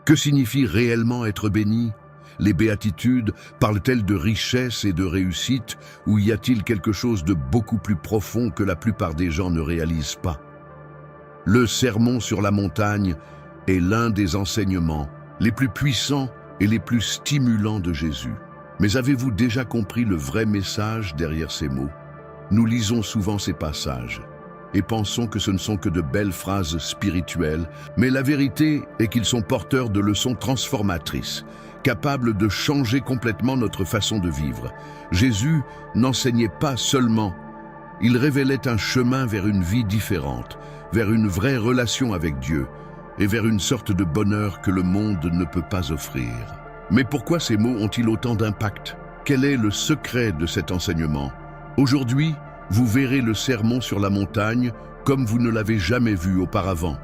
Que signifie réellement être béni? Les béatitudes parlent-elles de richesse et de réussite, ou y a-t-il quelque chose de beaucoup plus profond que la plupart des gens ne réalisent pas? Le sermon sur la montagne est l'un des enseignements les plus puissants et les plus stimulants de Jésus. Mais avez-vous déjà compris le vrai message derrière ces mots? Nous lisons souvent ces passages et pensons que ce ne sont que de belles phrases spirituelles, mais la vérité est qu'ils sont porteurs de leçons transformatrices, capables de changer complètement notre façon de vivre. Jésus n'enseignait pas seulement, il révélait un chemin vers une vie différente, vers une vraie relation avec Dieu et vers une sorte de bonheur que le monde ne peut pas offrir. Mais pourquoi ces mots ont-ils autant d'impact? Quel est le secret de cet enseignement? Aujourd'hui, vous verrez le sermon sur la montagne comme vous ne l'avez jamais vu auparavant.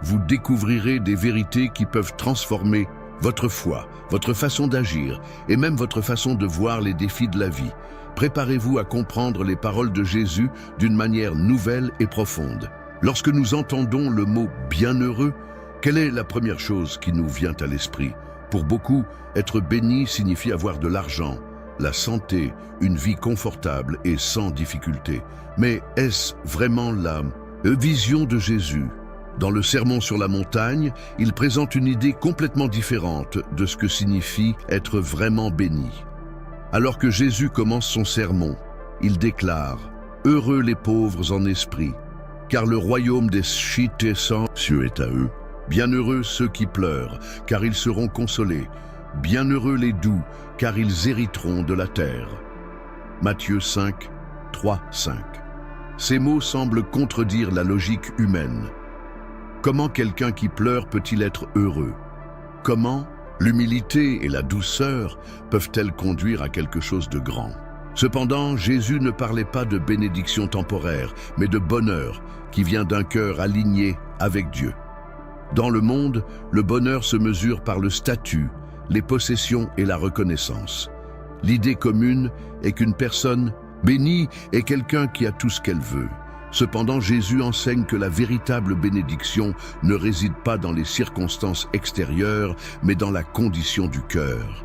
Vous découvrirez des vérités qui peuvent transformer votre foi, votre façon d'agir et même votre façon de voir les défis de la vie. Préparez-vous à comprendre les paroles de Jésus d'une manière nouvelle et profonde. Lorsque nous entendons le mot « bienheureux », quelle est la première chose qui nous vient à l'esprit? Pour beaucoup, être béni signifie avoir de l'argent, la santé, une vie confortable et sans difficulté. Mais est-ce vraiment la vision de Jésus? Dans le Sermon sur la montagne, il présente une idée complètement différente de ce que signifie être vraiment béni. Alors que Jésus commence son sermon, il déclare « Heureux les pauvres en esprit, car le royaume des cieux est à eux. Bienheureux ceux qui pleurent, car ils seront consolés. Bienheureux les doux, car ils hériteront de la terre. » Matthieu 5, 3, 5. Ces mots semblent contredire la logique humaine. Comment quelqu'un qui pleure peut-il être heureux? Comment l'humilité et la douceur peuvent-elles conduire à quelque chose de grand? Cependant, Jésus ne parlait pas de bénédiction temporaire, mais de bonheur qui vient d'un cœur aligné avec Dieu. Dans le monde, le bonheur se mesure par le statut, les possessions et la reconnaissance. L'idée commune est qu'une personne bénie est quelqu'un qui a tout ce qu'elle veut. Cependant, Jésus enseigne que la véritable bénédiction ne réside pas dans les circonstances extérieures, mais dans la condition du cœur.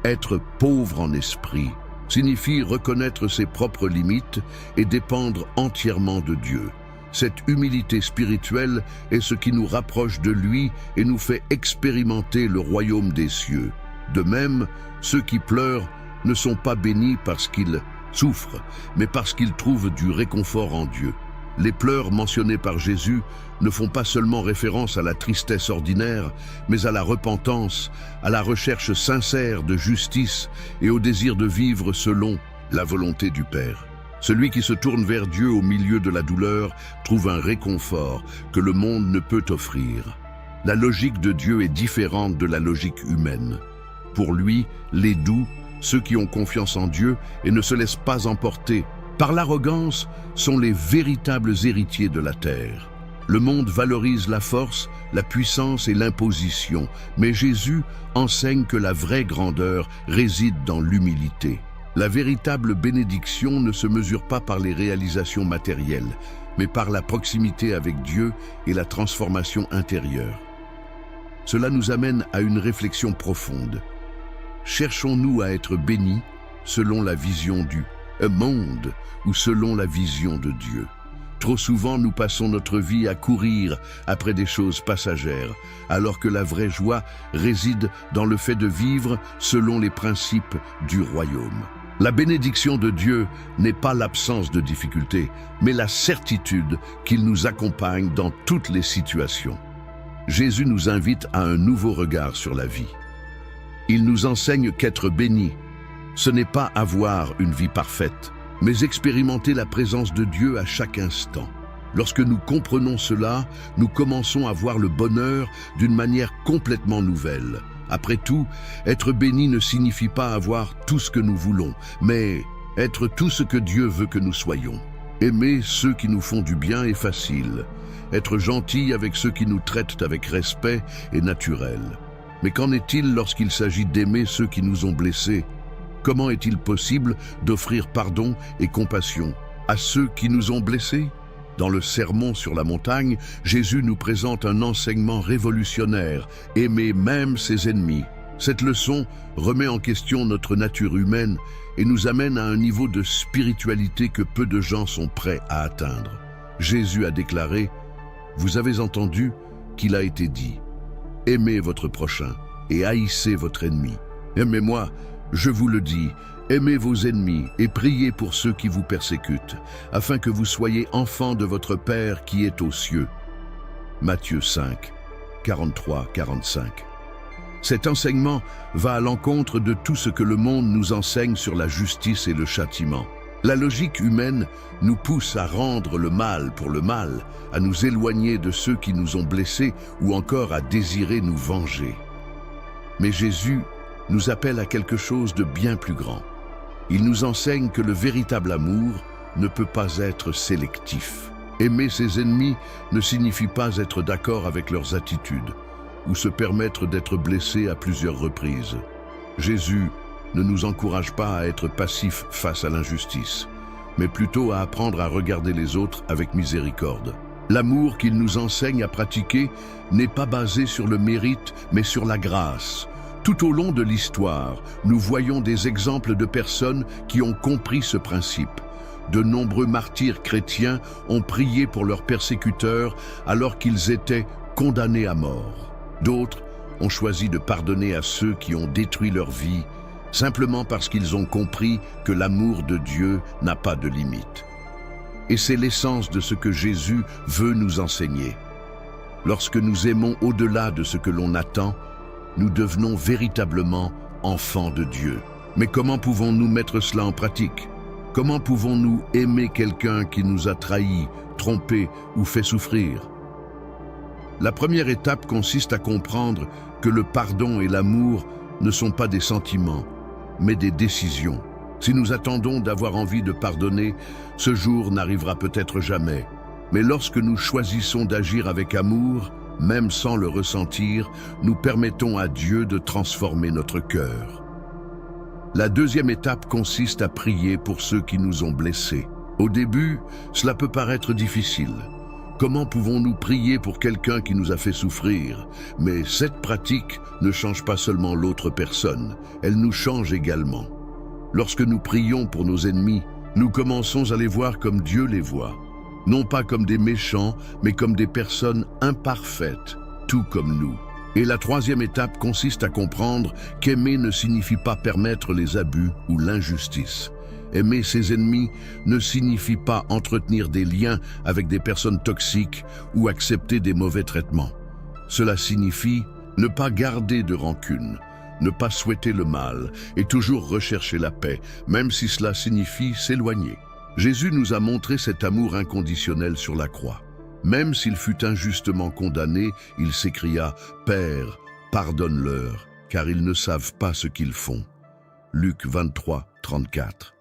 Être pauvre en esprit signifie reconnaître ses propres limites et dépendre entièrement de Dieu. Cette humilité spirituelle est ce qui nous rapproche de lui et nous fait expérimenter le royaume des cieux. De même, ceux qui pleurent ne sont pas bénis parce qu'ils souffrent, mais parce qu'ils trouvent du réconfort en Dieu. Les pleurs mentionnés par Jésus ne font pas seulement référence à la tristesse ordinaire, mais à la repentance, à la recherche sincère de justice et au désir de vivre selon la volonté du Père. Celui qui se tourne vers Dieu au milieu de la douleur trouve un réconfort que le monde ne peut offrir. La logique de Dieu est différente de la logique humaine. Pour lui, les doux, ceux qui ont confiance en Dieu et ne se laissent pas emporter par l'arrogance, sont les véritables héritiers de la terre. Le monde valorise la force, la puissance et l'imposition, mais Jésus enseigne que la vraie grandeur réside dans l'humilité. La véritable bénédiction ne se mesure pas par les réalisations matérielles, mais par la proximité avec Dieu et la transformation intérieure. Cela nous amène à une réflexion profonde. Cherchons-nous à être bénis selon la vision du monde ou selon la vision de Dieu? Trop souvent, nous passons notre vie à courir après des choses passagères, alors que la vraie joie réside dans le fait de vivre selon les principes du royaume. La bénédiction de Dieu n'est pas l'absence de difficultés, mais la certitude qu'il nous accompagne dans toutes les situations. Jésus nous invite à un nouveau regard sur la vie. Il nous enseigne qu'être béni, ce n'est pas avoir une vie parfaite, mais expérimenter la présence de Dieu à chaque instant. Lorsque nous comprenons cela, nous commençons à voir le bonheur d'une manière complètement nouvelle. Après tout, être béni ne signifie pas avoir tout ce que nous voulons, mais être tout ce que Dieu veut que nous soyons. Aimer ceux qui nous font du bien est facile. Être gentil avec ceux qui nous traitent avec respect est naturel. Mais qu'en est-il lorsqu'il s'agit d'aimer ceux qui nous ont blessés? Comment est-il possible d'offrir pardon et compassion à ceux qui nous ont blessés? Dans le Sermon sur la montagne, Jésus nous présente un enseignement révolutionnaire, aimer même ses ennemis. Cette leçon remet en question notre nature humaine et nous amène à un niveau de spiritualité que peu de gens sont prêts à atteindre. Jésus a déclaré « Vous avez entendu qu'il a été dit, aimez votre prochain et haïssez votre ennemi. Mais moi, je vous le dis, aimez vos ennemis et priez pour ceux qui vous persécutent, afin que vous soyez enfants de votre Père qui est aux cieux. » Matthieu 5, 43-45. Cet enseignement va à l'encontre de tout ce que le monde nous enseigne sur la justice et le châtiment. La logique humaine nous pousse à rendre le mal pour le mal, à nous éloigner de ceux qui nous ont blessés ou encore à désirer nous venger. Mais Jésus nous appelle à quelque chose de bien plus grand. Il nous enseigne que le véritable amour ne peut pas être sélectif. Aimer ses ennemis ne signifie pas être d'accord avec leurs attitudes ou se permettre d'être blessé à plusieurs reprises. Jésus ne nous encourage pas à être passifs face à l'injustice, mais plutôt à apprendre à regarder les autres avec miséricorde. L'amour qu'il nous enseigne à pratiquer n'est pas basé sur le mérite, mais sur la grâce. Tout au long de l'histoire, nous voyons des exemples de personnes qui ont compris ce principe. De nombreux martyrs chrétiens ont prié pour leurs persécuteurs alors qu'ils étaient condamnés à mort. D'autres ont choisi de pardonner à ceux qui ont détruit leur vie, simplement parce qu'ils ont compris que l'amour de Dieu n'a pas de limite. Et c'est l'essence de ce que Jésus veut nous enseigner. Lorsque nous aimons au-delà de ce que l'on attend, nous devenons véritablement enfants de Dieu. Mais comment pouvons-nous mettre cela en pratique? Comment pouvons-nous aimer quelqu'un qui nous a trahis, trompés ou fait souffrir? La première étape consiste à comprendre que le pardon et l'amour ne sont pas des sentiments, mais des décisions. Si nous attendons d'avoir envie de pardonner, ce jour n'arrivera peut-être jamais. Mais lorsque nous choisissons d'agir avec amour, même sans le ressentir, nous permettons à Dieu de transformer notre cœur. La deuxième étape consiste à prier pour ceux qui nous ont blessés. Au début, cela peut paraître difficile. Comment pouvons-nous prier pour quelqu'un qui nous a fait souffrir? Mais cette pratique ne change pas seulement l'autre personne, elle nous change également. Lorsque nous prions pour nos ennemis, nous commençons à les voir comme Dieu les voit. Non pas comme des méchants, mais comme des personnes imparfaites, tout comme nous. Et la troisième étape consiste à comprendre qu'aimer ne signifie pas permettre les abus ou l'injustice. Aimer ses ennemis ne signifie pas entretenir des liens avec des personnes toxiques ou accepter des mauvais traitements. Cela signifie ne pas garder de rancune, ne pas souhaiter le mal et toujours rechercher la paix, même si cela signifie s'éloigner. Jésus nous a montré cet amour inconditionnel sur la croix. Même s'il fut injustement condamné, il s'écria « Père, pardonne-leur, car ils ne savent pas ce qu'ils font. » Luc 23, 34.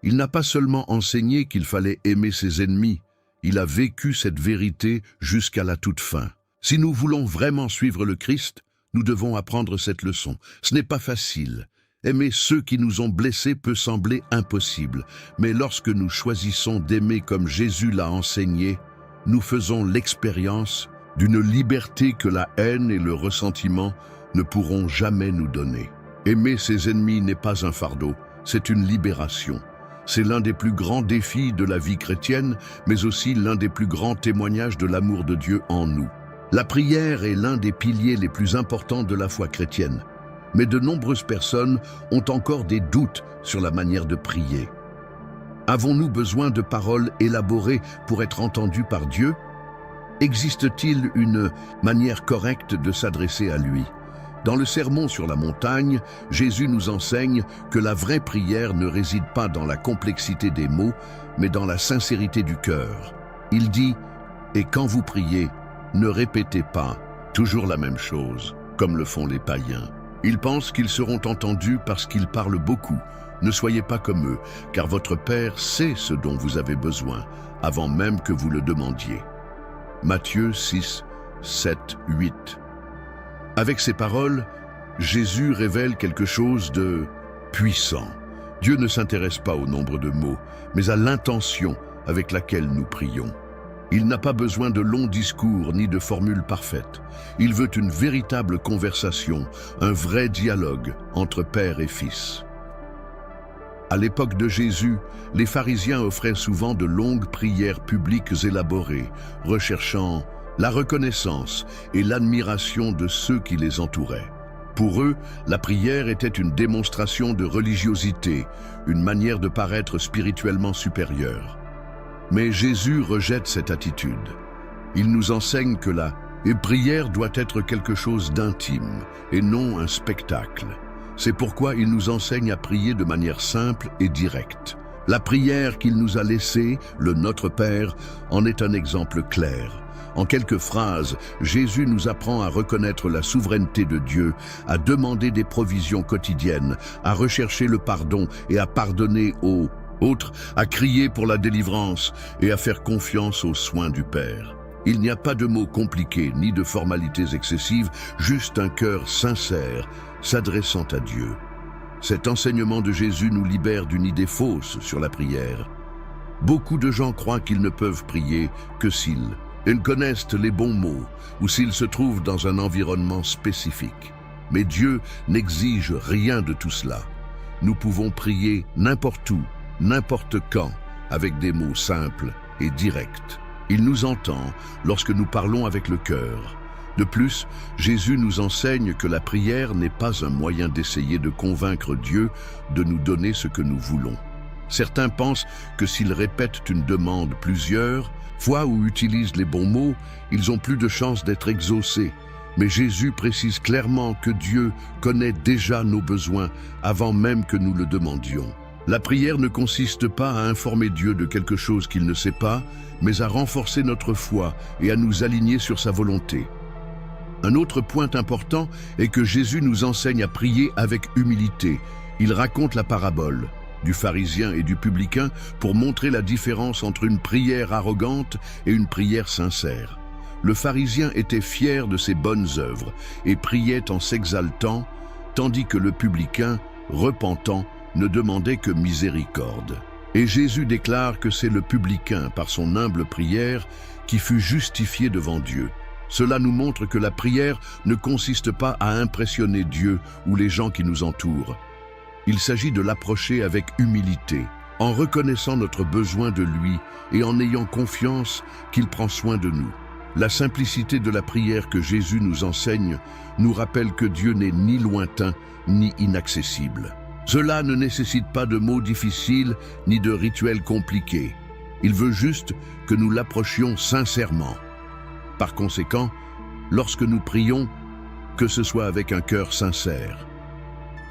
Il n'a pas seulement enseigné qu'il fallait aimer ses ennemis, il a vécu cette vérité jusqu'à la toute fin. Si nous voulons vraiment suivre le Christ, nous devons apprendre cette leçon. Ce n'est pas facile. Aimer ceux qui nous ont blessés peut sembler impossible, mais lorsque nous choisissons d'aimer comme Jésus l'a enseigné, nous faisons l'expérience d'une liberté que la haine et le ressentiment ne pourront jamais nous donner. Aimer ses ennemis n'est pas un fardeau, c'est une libération. C'est l'un des plus grands défis de la vie chrétienne, mais aussi l'un des plus grands témoignages de l'amour de Dieu en nous. La prière est l'un des piliers les plus importants de la foi chrétienne, mais de nombreuses personnes ont encore des doutes sur la manière de prier. Avons-nous besoin de paroles élaborées pour être entendus par Dieu? Existe-t-il une manière correcte de s'adresser à lui? Dans le Sermon sur la montagne, Jésus nous enseigne que la vraie prière ne réside pas dans la complexité des mots, mais dans la sincérité du cœur. Il dit « Et quand vous priez, ne répétez pas toujours la même chose, comme le font les païens. Ils pensent qu'ils seront entendus parce qu'ils parlent beaucoup. Ne soyez pas comme eux, car votre Père sait ce dont vous avez besoin, avant même que vous le demandiez. » Matthieu 6, 7, 8. Avec ces paroles, Jésus révèle quelque chose de puissant. Dieu ne s'intéresse pas au nombre de mots, mais à l'intention avec laquelle nous prions. Il n'a pas besoin de longs discours ni de formules parfaites. Il veut une véritable conversation, un vrai dialogue entre père et fils. À l'époque de Jésus, les pharisiens offraient souvent de longues prières publiques élaborées, recherchant la reconnaissance et l'admiration de ceux qui les entouraient. Pour eux, la prière était une démonstration de religiosité, une manière de paraître spirituellement supérieur. Mais Jésus rejette cette attitude. Il nous enseigne que la prière doit être quelque chose d'intime et non un spectacle. C'est pourquoi il nous enseigne à prier de manière simple et directe. La prière qu'il nous a laissée, le Notre Père, en est un exemple clair. En quelques phrases, Jésus nous apprend à reconnaître la souveraineté de Dieu, à demander des provisions quotidiennes, à rechercher le pardon et à pardonner aux autres, à crier pour la délivrance et à faire confiance aux soins du Père. Il n'y a pas de mots compliqués ni de formalités excessives, juste un cœur sincère s'adressant à Dieu. Cet enseignement de Jésus nous libère d'une idée fausse sur la prière. Beaucoup de gens croient qu'ils ne peuvent prier que s'ils connaissent les bons mots ou s'ils se trouvent dans un environnement spécifique. Mais Dieu n'exige rien de tout cela. Nous pouvons prier n'importe où, n'importe quand, avec des mots simples et directs. Il nous entend lorsque nous parlons avec le cœur. De plus, Jésus nous enseigne que la prière n'est pas un moyen d'essayer de convaincre Dieu de nous donner ce que nous voulons. Certains pensent que s'ils répètent une demande plusieurs fois ou utilisent les bons mots, ils ont plus de chances d'être exaucés. Mais Jésus précise clairement que Dieu connaît déjà nos besoins avant même que nous le demandions. La prière ne consiste pas à informer Dieu de quelque chose qu'il ne sait pas, mais à renforcer notre foi et à nous aligner sur sa volonté. Un autre point important est que Jésus nous enseigne à prier avec humilité. Il raconte la parabole du pharisien et du publicain pour montrer la différence entre une prière arrogante et une prière sincère. Le pharisien était fier de ses bonnes œuvres et priait en s'exaltant, tandis que le publicain, repentant, ne demandait que miséricorde. Et Jésus déclare que c'est le publicain, par son humble prière, qui fut justifié devant Dieu. Cela nous montre que la prière ne consiste pas à impressionner Dieu ou les gens qui nous entourent. Il s'agit de l'approcher avec humilité, en reconnaissant notre besoin de lui et en ayant confiance qu'il prend soin de nous. La simplicité de la prière que Jésus nous enseigne nous rappelle que Dieu n'est ni lointain ni inaccessible. Cela ne nécessite pas de mots difficiles ni de rituels compliqués. Il veut juste que nous l'approchions sincèrement. Par conséquent, lorsque nous prions, que ce soit avec un cœur sincère.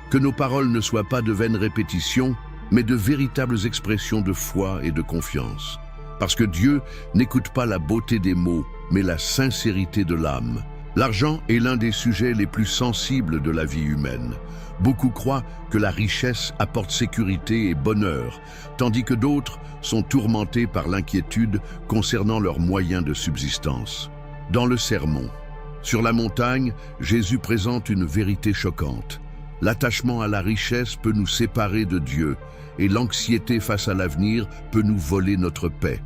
Que nos paroles ne soient pas de vaines répétitions, mais de véritables expressions de foi et de confiance. Parce que Dieu n'écoute pas la beauté des mots, mais la sincérité de l'âme. L'argent est l'un des sujets les plus sensibles de la vie humaine. Beaucoup croient que la richesse apporte sécurité et bonheur, tandis que d'autres sont tourmentés par l'inquiétude concernant leurs moyens de subsistance. Dans le sermon sur la montagne, Jésus présente une vérité choquante. L'attachement à la richesse peut nous séparer de Dieu, et l'anxiété face à l'avenir peut nous voler notre paix.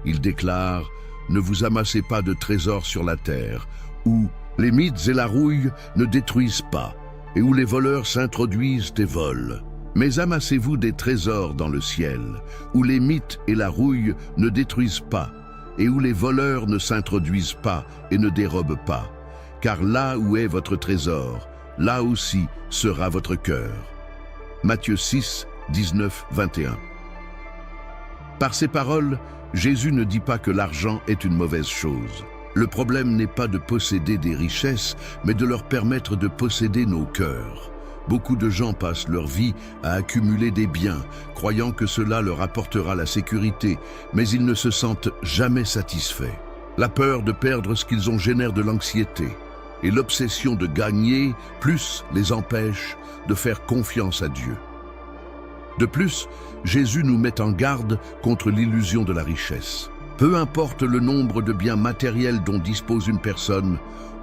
Il déclare « Ne vous amassez pas de trésors sur la terre, où les mythes et la rouille ne détruisent pas, et où les voleurs s'introduisent et volent. Mais amassez-vous des trésors dans le ciel, où les mythes et la rouille ne détruisent pas, et où les voleurs ne s'introduisent pas et ne dérobent pas. Car là où est votre trésor, là aussi sera votre cœur. » Matthieu 6, 19, 21. Par ces paroles, Jésus ne dit pas que l'argent est une mauvaise chose. Le problème n'est pas de posséder des richesses, mais de leur permettre de posséder nos cœurs. Beaucoup de gens passent leur vie à accumuler des biens, croyant que cela leur apportera la sécurité, mais ils ne se sentent jamais satisfaits. La peur de perdre ce qu'ils ont génère de l'anxiété, et l'obsession de gagner plus les empêche de faire confiance à Dieu. De plus, Jésus nous met en garde contre l'illusion de la richesse. Peu importe le nombre de biens matériels dont dispose une personne,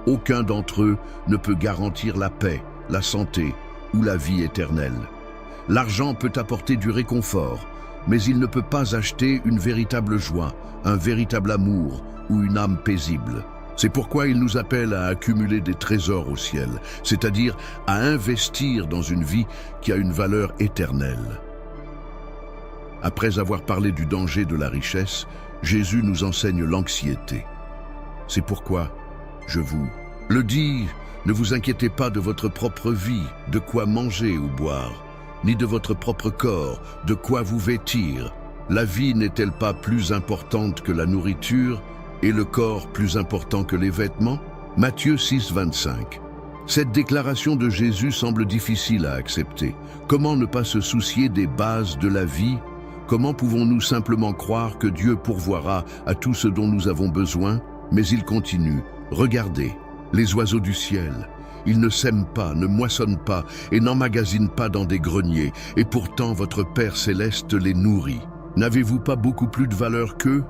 aucun d'entre eux ne peut garantir la paix, la santé ou la vie éternelle. L'argent peut apporter du réconfort, mais il ne peut pas acheter une véritable joie, un véritable amour ou une âme paisible. C'est pourquoi il nous appelle à accumuler des trésors au ciel, c'est-à-dire à investir dans une vie qui a une valeur éternelle. Après avoir parlé du danger de la richesse, Jésus nous enseigne l'anxiété. C'est pourquoi je vous le dis, ne vous inquiétez pas de votre propre vie, de quoi manger ou boire, ni de votre propre corps, de quoi vous vêtir. La vie n'est-elle pas plus importante que la nourriture et le corps plus important que les vêtements? Matthieu 6, 25. Cette déclaration de Jésus semble difficile à accepter. Comment ne pas se soucier des bases de la vie? Comment pouvons-nous simplement croire que Dieu pourvoira à tout ce dont nous avons besoin? Mais il continue. Regardez, les oiseaux du ciel. Ils ne sèment pas, ne moissonnent pas et n'emmagasinent pas dans des greniers, et pourtant votre Père céleste les nourrit. N'avez-vous pas beaucoup plus de valeur qu'eux?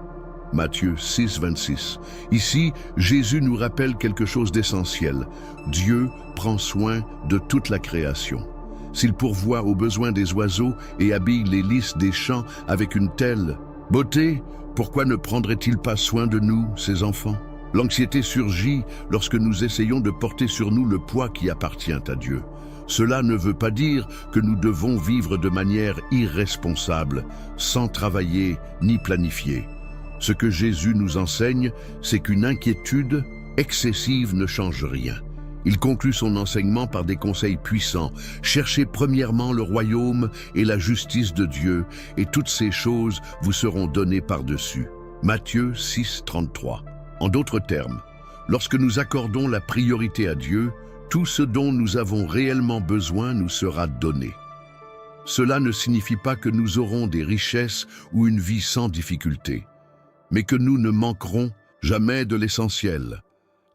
Matthieu 6, 26. Ici, Jésus nous rappelle quelque chose d'essentiel. Dieu prend soin de toute la création. S'il pourvoit aux besoins des oiseaux et habille les lys des champs avec une telle beauté, pourquoi ne prendrait-il pas soin de nous, ses enfants? L'anxiété surgit lorsque nous essayons de porter sur nous le poids qui appartient à Dieu. Cela ne veut pas dire que nous devons vivre de manière irresponsable, sans travailler ni planifier. Ce que Jésus nous enseigne, c'est qu'une inquiétude excessive ne change rien. Il conclut son enseignement par des conseils puissants. Cherchez premièrement le royaume et la justice de Dieu, et toutes ces choses vous seront données par-dessus. Matthieu 6, 33. En d'autres termes, lorsque nous accordons la priorité à Dieu, tout ce dont nous avons réellement besoin nous sera donné. Cela ne signifie pas que nous aurons des richesses ou une vie sans difficulté, mais que nous ne manquerons jamais de l'essentiel.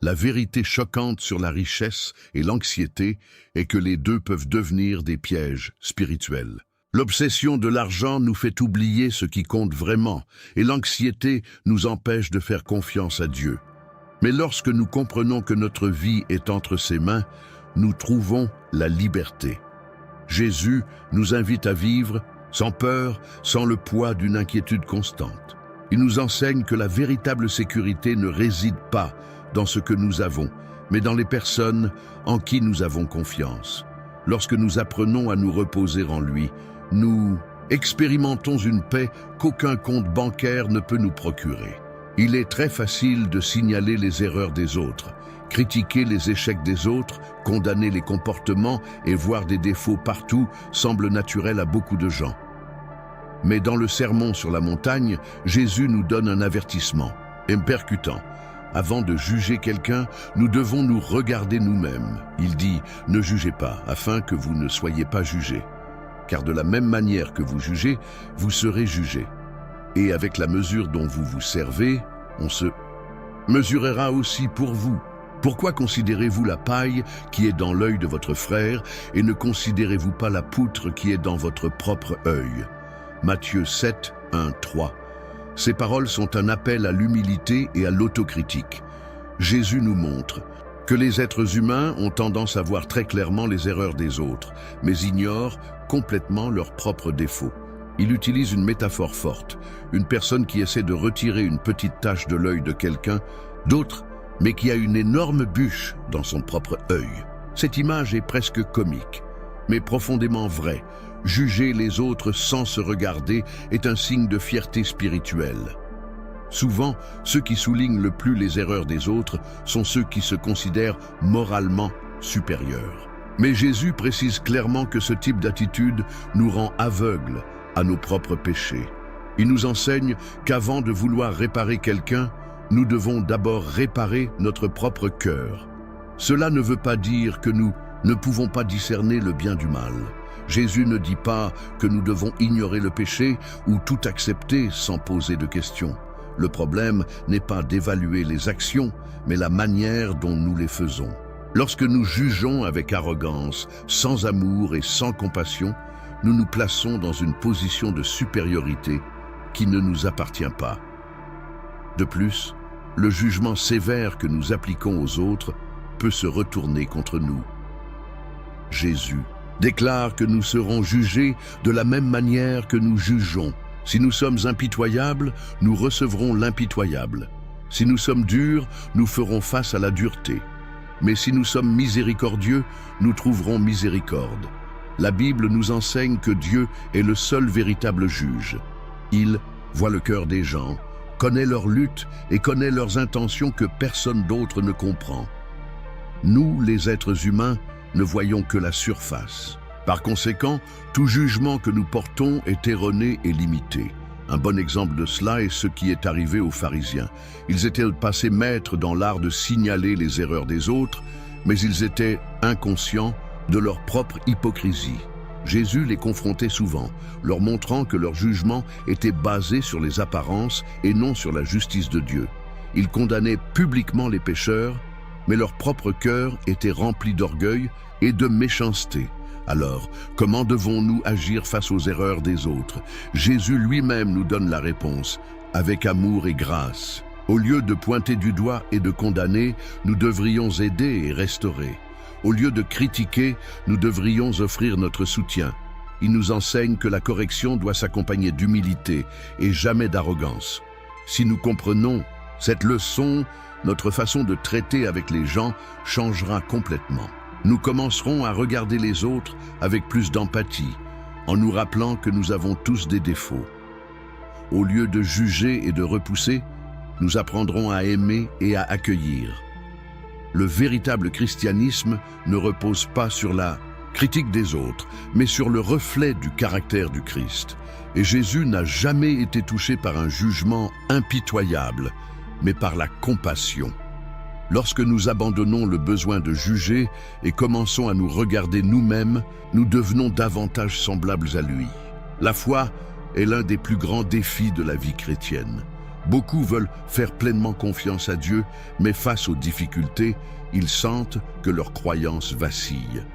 La vérité choquante sur la richesse et l'anxiété est que les deux peuvent devenir des pièges spirituels. L'obsession de l'argent nous fait oublier ce qui compte vraiment, et l'anxiété nous empêche de faire confiance à Dieu. Mais lorsque nous comprenons que notre vie est entre ses mains, nous trouvons la liberté. Jésus nous invite à vivre sans peur, sans le poids d'une inquiétude constante. Il nous enseigne que la véritable sécurité ne réside pas dans ce que nous avons, mais dans les personnes en qui nous avons confiance. Lorsque nous apprenons à nous reposer en lui, nous expérimentons une paix qu'aucun compte bancaire ne peut nous procurer. Il est très facile de signaler les erreurs des autres, critiquer les échecs des autres, condamner les comportements et voir des défauts partout semble naturel à beaucoup de gens. Mais dans le sermon sur la montagne, Jésus nous donne un avertissement, percutant. Avant de juger quelqu'un, nous devons nous regarder nous-mêmes. Il dit « Ne jugez pas, afin que vous ne soyez pas jugés. Car de la même manière que vous jugez, vous serez jugés. Et avec la mesure dont vous vous servez, on se mesurera aussi pour vous. Pourquoi considérez-vous la paille qui est dans l'œil de votre frère et ne considérez-vous pas la poutre qui est dans votre propre œil » Matthieu 7, 1, 3. Ces paroles sont un appel à l'humilité et à l'autocritique. Jésus nous montre que les êtres humains ont tendance à voir très clairement les erreurs des autres, mais ignorent complètement leurs propres défauts. Il utilise une métaphore forte, une personne qui essaie de retirer une petite tache de l'œil de quelqu'un d'autre, mais qui a une énorme bûche dans son propre œil. Cette image est presque comique, mais profondément vraie. Juger les autres sans se regarder est un signe de fierté spirituelle. Souvent, ceux qui soulignent le plus les erreurs des autres sont ceux qui se considèrent moralement supérieurs. Mais Jésus précise clairement que ce type d'attitude nous rend aveugles à nos propres péchés. Il nous enseigne qu'avant de vouloir réparer quelqu'un, nous devons d'abord réparer notre propre cœur. Cela ne veut pas dire que nous ne pouvons pas discerner le bien du mal. Jésus ne dit pas que nous devons ignorer le péché ou tout accepter sans poser de questions. Le problème n'est pas d'évaluer les actions, mais la manière dont nous les faisons. Lorsque nous jugeons avec arrogance, sans amour et sans compassion, nous nous plaçons dans une position de supériorité qui ne nous appartient pas. De plus, le jugement sévère que nous appliquons aux autres peut se retourner contre nous. Jésus déclare que nous serons jugés de la même manière que nous jugeons. Si nous sommes impitoyables, nous recevrons l'impitoyable. Si nous sommes durs, nous ferons face à la dureté. Mais si nous sommes miséricordieux, nous trouverons miséricorde. La Bible nous enseigne que Dieu est le seul véritable juge. Il voit le cœur des gens, connaît leurs luttes et connaît leurs intentions que personne d'autre ne comprend. Nous, les êtres humains, ne voyons que la surface. Par conséquent, tout jugement que nous portons est erroné et limité. Un bon exemple de cela est ce qui est arrivé aux pharisiens. Ils étaient passés maîtres dans l'art de signaler les erreurs des autres, mais ils étaient inconscients de leur propre hypocrisie. Jésus les confrontait souvent, leur montrant que leur jugement était basé sur les apparences et non sur la justice de Dieu. Il condamnait publiquement les pécheurs, mais leur propre cœur était rempli d'orgueil et de méchanceté. Alors, comment devons-nous agir face aux erreurs des autres? Jésus lui-même nous donne la réponse, avec amour et grâce. Au lieu de pointer du doigt et de condamner, nous devrions aider et restaurer. Au lieu de critiquer, nous devrions offrir notre soutien. Il nous enseigne que la correction doit s'accompagner d'humilité et jamais d'arrogance. Si nous comprenons cette leçon, notre façon de traiter avec les gens changera complètement. Nous commencerons à regarder les autres avec plus d'empathie, en nous rappelant que nous avons tous des défauts. Au lieu de juger et de repousser, nous apprendrons à aimer et à accueillir. Le véritable christianisme ne repose pas sur la critique des autres, mais sur le reflet du caractère du Christ. Et Jésus n'a jamais été touché par un jugement impitoyable, mais par la compassion. Lorsque nous abandonnons le besoin de juger et commençons à nous regarder nous-mêmes, nous devenons davantage semblables à lui. La foi est l'un des plus grands défis de la vie chrétienne. Beaucoup veulent faire pleinement confiance à Dieu, mais face aux difficultés, ils sentent que leur croyance vacille.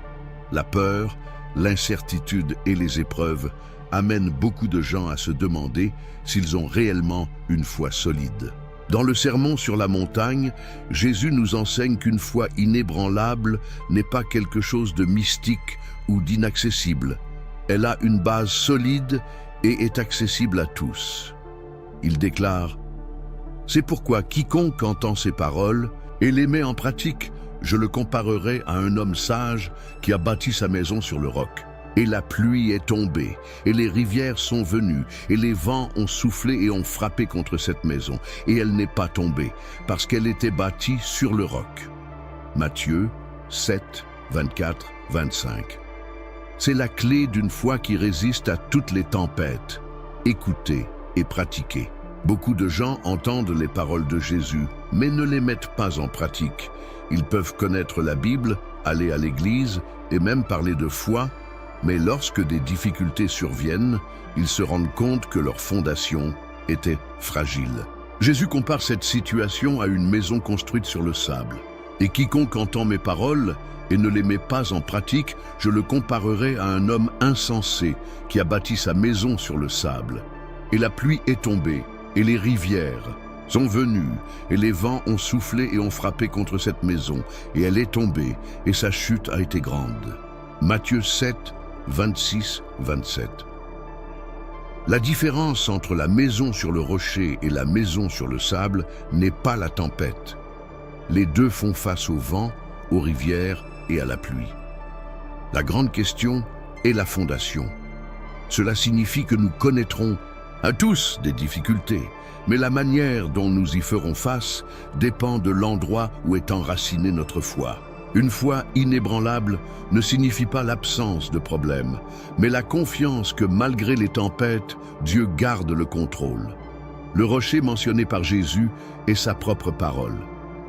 La peur, l'incertitude et les épreuves amènent beaucoup de gens à se demander s'ils ont réellement une foi solide. Dans le Sermon sur la montagne, Jésus nous enseigne qu'une foi inébranlable n'est pas quelque chose de mystique ou d'inaccessible. Elle a une base solide et est accessible à tous. Il déclare « C'est pourquoi quiconque entend ces paroles et les met en pratique, je le comparerai à un homme sage qui a bâti sa maison sur le roc. Et la pluie est tombée, et les rivières sont venues, et les vents ont soufflé et ont frappé contre cette maison, et elle n'est pas tombée, parce qu'elle était bâtie sur le roc. » Matthieu 7, 24, 25. C'est la clé d'une foi qui résiste à toutes les tempêtes. Écoutez et pratiquez. Beaucoup de gens entendent les paroles de Jésus, mais ne les mettent pas en pratique. Ils peuvent connaître la Bible, aller à l'église et même parler de foi, mais lorsque des difficultés surviennent, ils se rendent compte que leur fondation était fragile. Jésus compare cette situation à une maison construite sur le sable. « Et quiconque entend mes paroles et ne les met pas en pratique, je le comparerai à un homme insensé qui a bâti sa maison sur le sable. Et la pluie est tombée, et les rivières sont venues, et les vents ont soufflé et ont frappé contre cette maison, et elle est tombée, et sa chute a été grande. » Matthieu 7, 26, 27. La différence entre la maison sur le rocher et la maison sur le sable n'est pas la tempête. Les deux font face au vent, aux rivières et à la pluie. La grande question est la fondation. Cela signifie que nous connaîtrons à tous des difficultés, mais la manière dont nous y ferons face dépend de l'endroit où est enracinée notre foi. Une foi inébranlable ne signifie pas l'absence de problèmes, mais la confiance que malgré les tempêtes, Dieu garde le contrôle. Le rocher mentionné par Jésus est sa propre parole.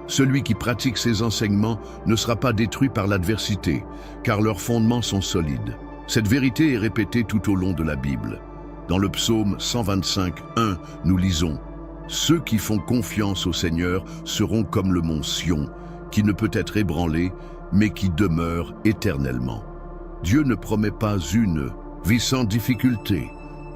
Celui qui pratique ses enseignements ne sera pas détruit par l'adversité, car leurs fondements sont solides. Cette vérité est répétée tout au long de la Bible. Dans le psaume 125, 1, nous lisons « Ceux qui font confiance au Seigneur seront comme le mont Sion, qui ne peut être ébranlé, mais qui demeure éternellement. » Dieu ne promet pas une vie sans difficulté,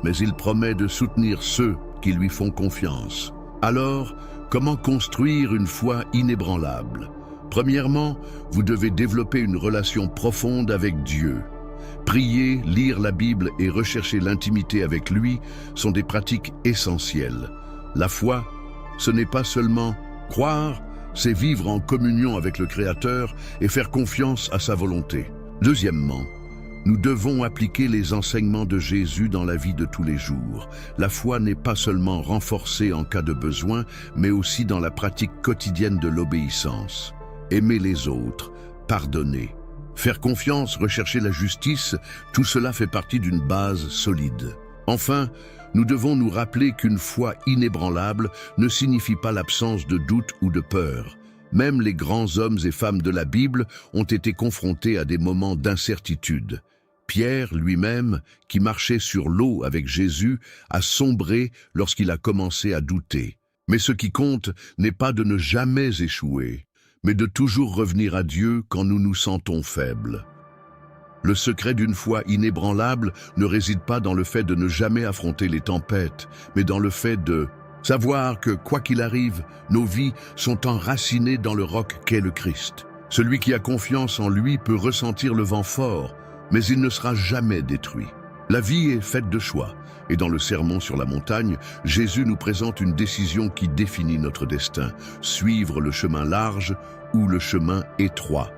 mais il promet de soutenir ceux qui lui font confiance. Alors, comment construire une foi inébranlable? Premièrement, vous devez développer une relation profonde avec Dieu. Prier, lire la Bible et rechercher l'intimité avec lui sont des pratiques essentielles. La foi, ce n'est pas seulement croire, c'est vivre en communion avec le Créateur et faire confiance à sa volonté. Deuxièmement, nous devons appliquer les enseignements de Jésus dans la vie de tous les jours. La foi n'est pas seulement renforcée en cas de besoin, mais aussi dans la pratique quotidienne de l'obéissance. Aimer les autres, pardonner, faire confiance, rechercher la justice, tout cela fait partie d'une base solide. Enfin, nous devons nous rappeler qu'une foi inébranlable ne signifie pas l'absence de doute ou de peur. Même les grands hommes et femmes de la Bible ont été confrontés à des moments d'incertitude. Pierre lui-même, qui marchait sur l'eau avec Jésus, a sombré lorsqu'il a commencé à douter. Mais ce qui compte n'est pas de ne jamais échouer, mais de toujours revenir à Dieu quand nous nous sentons faibles. Le secret d'une foi inébranlable ne réside pas dans le fait de ne jamais affronter les tempêtes, mais dans le fait de savoir que, quoi qu'il arrive, nos vies sont enracinées dans le roc qu'est le Christ. Celui qui a confiance en lui peut ressentir le vent fort, mais il ne sera jamais détruit. La vie est faite de choix, et dans le Sermon sur la montagne, Jésus nous présente une décision qui définit notre destin, suivre le chemin large ou le chemin étroit.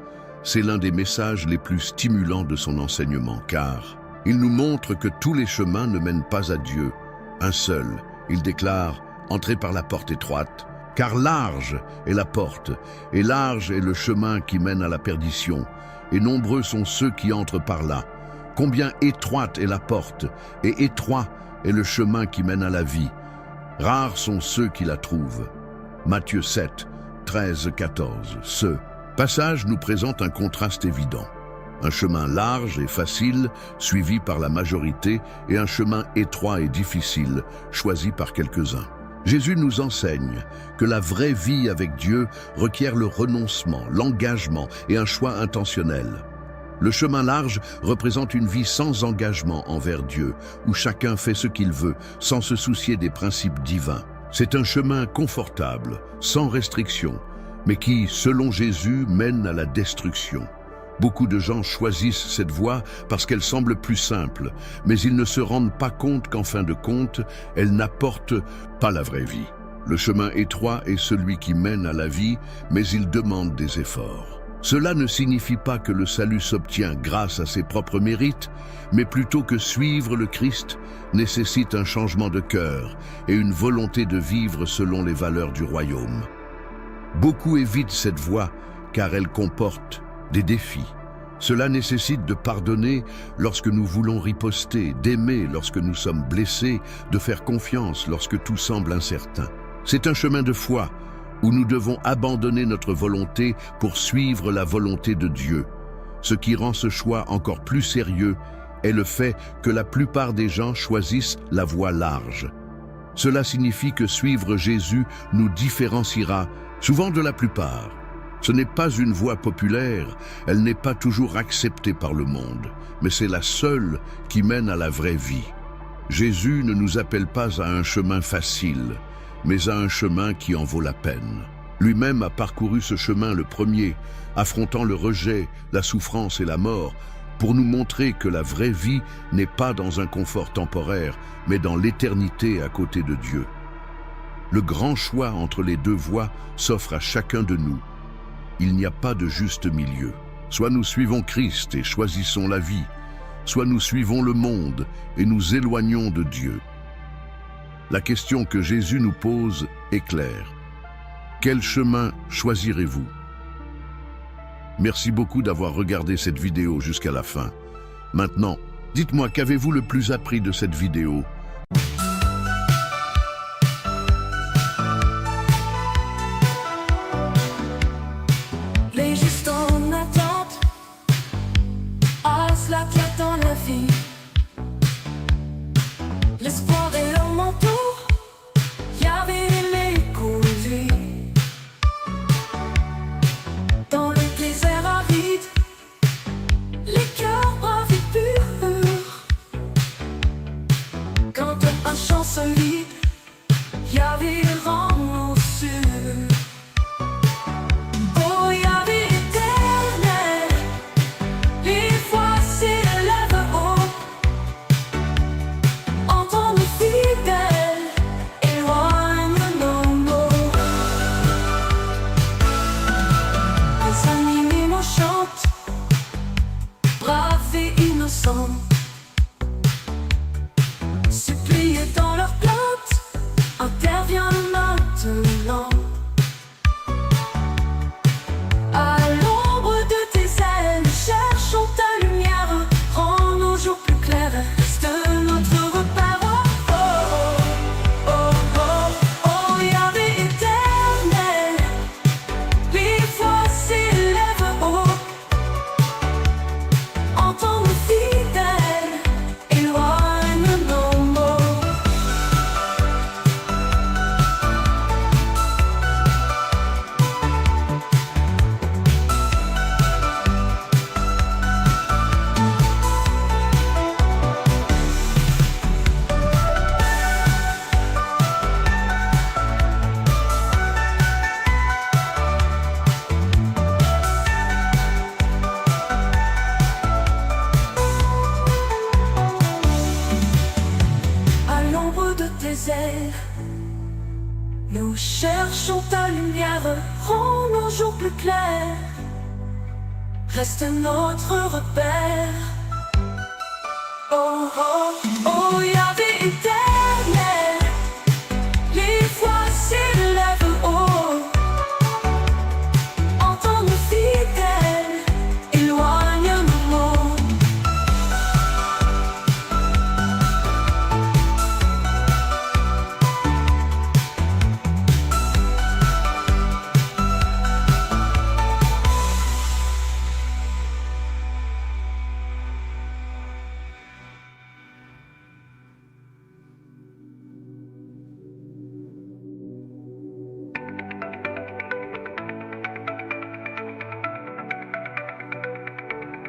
C'est l'un des messages les plus stimulants de son enseignement, car il nous montre que tous les chemins ne mènent pas à Dieu. Un seul, il déclare, entrez par la porte étroite, car large est la porte, et large est le chemin qui mène à la perdition, et nombreux sont ceux qui entrent par là. Combien étroite est la porte, et étroit est le chemin qui mène à la vie. Rares sont ceux qui la trouvent. Matthieu 7, 13-14. Ce passage nous présente un contraste évident. Un chemin large et facile, suivi par la majorité, et un chemin étroit et difficile, choisi par quelques-uns. Jésus nous enseigne que la vraie vie avec Dieu requiert le renoncement, l'engagement et un choix intentionnel. Le chemin large représente une vie sans engagement envers Dieu, où chacun fait ce qu'il veut, sans se soucier des principes divins. C'est un chemin confortable, sans restriction, mais qui, selon Jésus, mène à la destruction. Beaucoup de gens choisissent cette voie parce qu'elle semble plus simple, mais ils ne se rendent pas compte qu'en fin de compte, elle n'apporte pas la vraie vie. Le chemin étroit est celui qui mène à la vie, mais il demande des efforts. Cela ne signifie pas que le salut s'obtient grâce à ses propres mérites, mais plutôt que suivre le Christ nécessite un changement de cœur et une volonté de vivre selon les valeurs du royaume. Beaucoup évitent cette voie car elle comporte des défis. Cela nécessite de pardonner lorsque nous voulons riposter, d'aimer lorsque nous sommes blessés, de faire confiance lorsque tout semble incertain. C'est un chemin de foi où nous devons abandonner notre volonté pour suivre la volonté de Dieu. Ce qui rend ce choix encore plus sérieux est le fait que la plupart des gens choisissent la voie large. Cela signifie que suivre Jésus nous différenciera souvent de la plupart. Ce n'est pas une voie populaire, elle n'est pas toujours acceptée par le monde, mais c'est la seule qui mène à la vraie vie. Jésus ne nous appelle pas à un chemin facile, mais à un chemin qui en vaut la peine. Lui-même a parcouru ce chemin le premier, affrontant le rejet, la souffrance et la mort, pour nous montrer que la vraie vie n'est pas dans un confort temporaire, mais dans l'éternité à côté de Dieu. Le grand choix entre les deux voies s'offre à chacun de nous. Il n'y a pas de juste milieu. Soit nous suivons Christ et choisissons la vie, soit nous suivons le monde et nous éloignons de Dieu. La question que Jésus nous pose est claire. Quel chemin choisirez-vous? Merci beaucoup d'avoir regardé cette vidéo jusqu'à la fin. Maintenant, dites-moi, qu'avez-vous le plus appris de cette vidéo? Les juste en attente, à cela qui attend la vie. L'espoir est leur manteau, Yahvé les conduit. Dans le désert aride, les cœurs braves et purs. Quand un chant solide, Yahvé rend sûr. Oh Yahvé éternel, et voici lumière rend nos jours plus clairs, reste notre repère. Oh, oh, oh, il y avait une terre